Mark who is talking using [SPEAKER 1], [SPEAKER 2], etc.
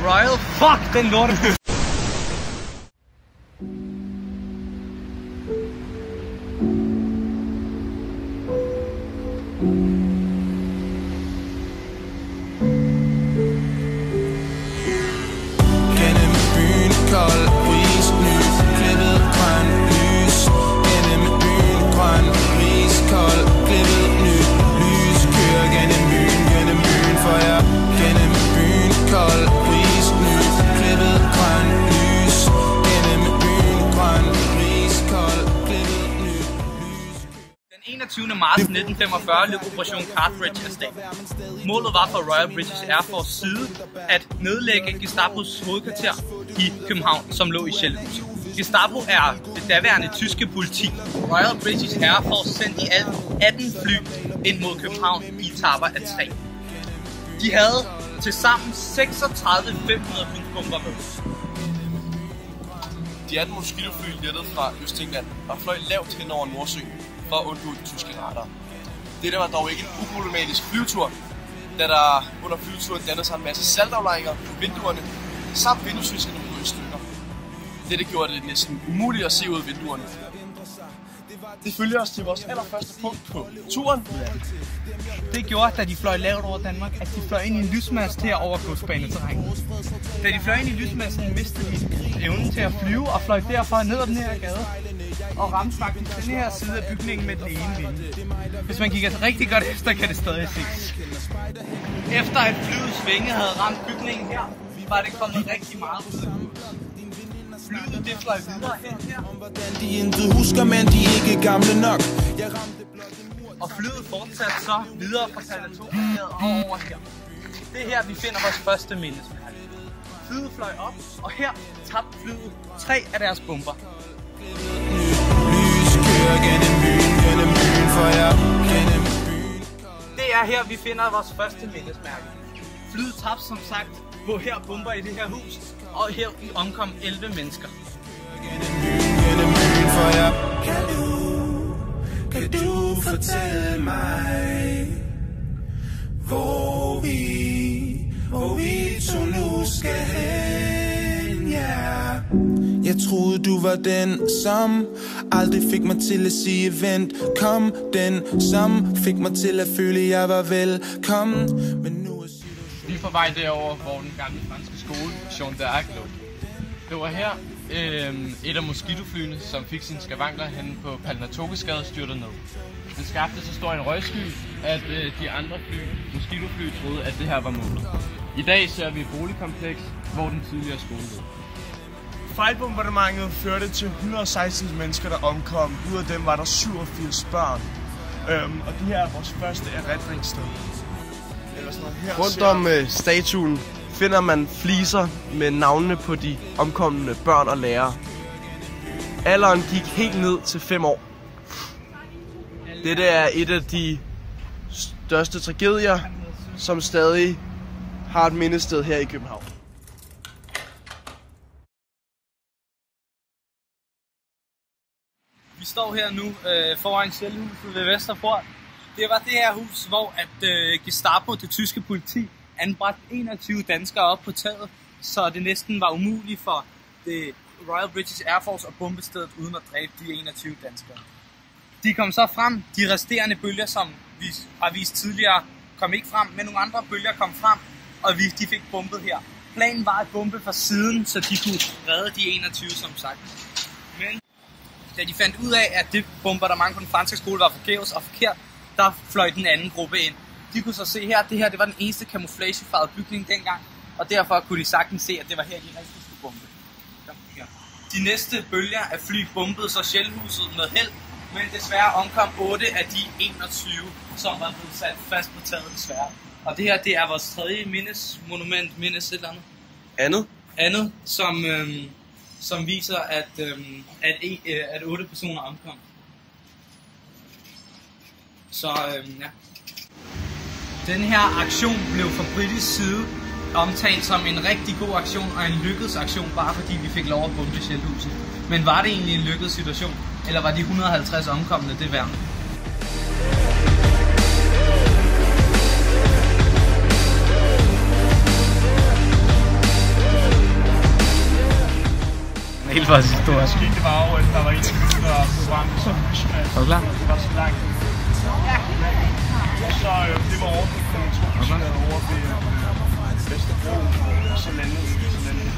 [SPEAKER 1] Royal, fuck den lorte. Den 21. marts 1945 løb Operation Cartridge af stablen. Målet var fra Royal British Air Force side at nedlægge Gestapos hovedkvarter i København, som lå i Shellhuset. Gestapo er det daværende tyske politi. Royal British Air Force sendte i alt 18 fly ind mod København i etaper af 3. De havde til sammen 36 500 bomber med.
[SPEAKER 2] De 18 Mosquito-fly lettede fra Østengland og fløj lavt hen over Nordsøen for at undgå de tyske radar. Dette var dog ikke en uproblematisk flyvetur, da der under flyveturen dannede sig en masse saltaflejringer på vinduerne, samt vinduesviskerne blev i stykker. Dette gjorde det næsten umuligt at se ud af vinduerne. Det følger os til vores allerførste punkt på turen.
[SPEAKER 1] Det gjorde, da de fløj lavt over Danmark, at de fløj ind i en lysmast her over godsbaneterrænet. Da de fløj ind i lysmasten, mistede de evnen til at flyve og fløj derfor ned ad den her gade og ramte faktisk den her side af bygningen med den ene vinge. Hvis man kigger rigtig godt efter, kan det stadig ses. Efter at flyets vinge havde ramt bygningen her, var det kommet rigtig meget ud af flyet. Flyet det fløj videre her. Og flyet fortsatte så videre fra Palatogade og over her. Det er her, vi finder vores første mindesmærke. Flyet fløj op, og her tabte flyet 3 af deres bomber. Det er her, vi finder vores første mindesmærke. Flyet tabte som sagt på her bomber i det her hus, og her omkom 11 mennesker.
[SPEAKER 3] Kan du fortælle mig, hvor vi to nu skal hen, ja. Jeg troede du var den, som aldrig fik mig til at sige vent. Kom, den, som fik mig til at føle, jeg var velkommen. Men nu er
[SPEAKER 4] vi er på vej derover, hvor den gamle franske skole, Jean d'Arc, lå. Det var her, et af Mosquito-flyene, som fik sine skavanker henne på Palatogade, styrtede ned. Den skabte så stor en røgsky, at de andre Mosquito-fly troede, at det her var målet. I dag ser vi et boligkompleks, hvor den tidligere skole lå.
[SPEAKER 2] Fejlbombardementet førte til 116 mennesker, der omkom. Ud af dem var der 87 børn. Og det her er vores første erindringssted. Rundt om statuen finder man fliser med navnene på de omkomne børn og lærere. Alderen gik helt ned til 5 år. Dette er et af de største tragedier, som stadig har et mindested her i København.
[SPEAKER 1] Vi står her nu foran Shellhuset ved Vesterport. Det var det her hus, hvor Gestapo, det tyske politi, anbragte 21 danskere op på taget, så det næsten var umuligt for det Royal British Air Force at bombe stedet uden at dræbe de 21 danskere. De kom så frem. De resterende bølger, som vi har vist tidligere, kom ikke frem, men nogle andre bølger kom frem, og de fik bombet her. Planen var at bombe fra siden, så de kunne redde de 21, som sagt. Men da de fandt ud af, at det bombardement på den franske skole var forgæves og forkert, der fløj den anden gruppe ind. De kunne så se her, det var den eneste camouflagefarvede bygning dengang, og derfor kunne de sagtens se, at det var her, de rigtig skulle bombe. De næste bølger af fly bombede så Shellhuset med held, men desværre omkom 8 af de 21, som var blevet sat fast på taget desværre. Og det her, det er vores tredje mindesmonument, mindes et eller andet. Andet, som viser, at 8 personer omkom. Så ja. Den her aktion blev fra britisk side omtalt som en rigtig god aktion og en lykkedes aktion, bare fordi vi fik lov at bombe Shellhuset. Men var det egentlig en lykkedes situation, eller var de 150 omkomne det værd? Helt vores historie.
[SPEAKER 2] Det skete, det var jo, at der var en, der blev ramt så smash.
[SPEAKER 1] Er du klar?
[SPEAKER 2] Det var så langt. Så det var over på Kontorskaden over ved Vesterbro, og så landede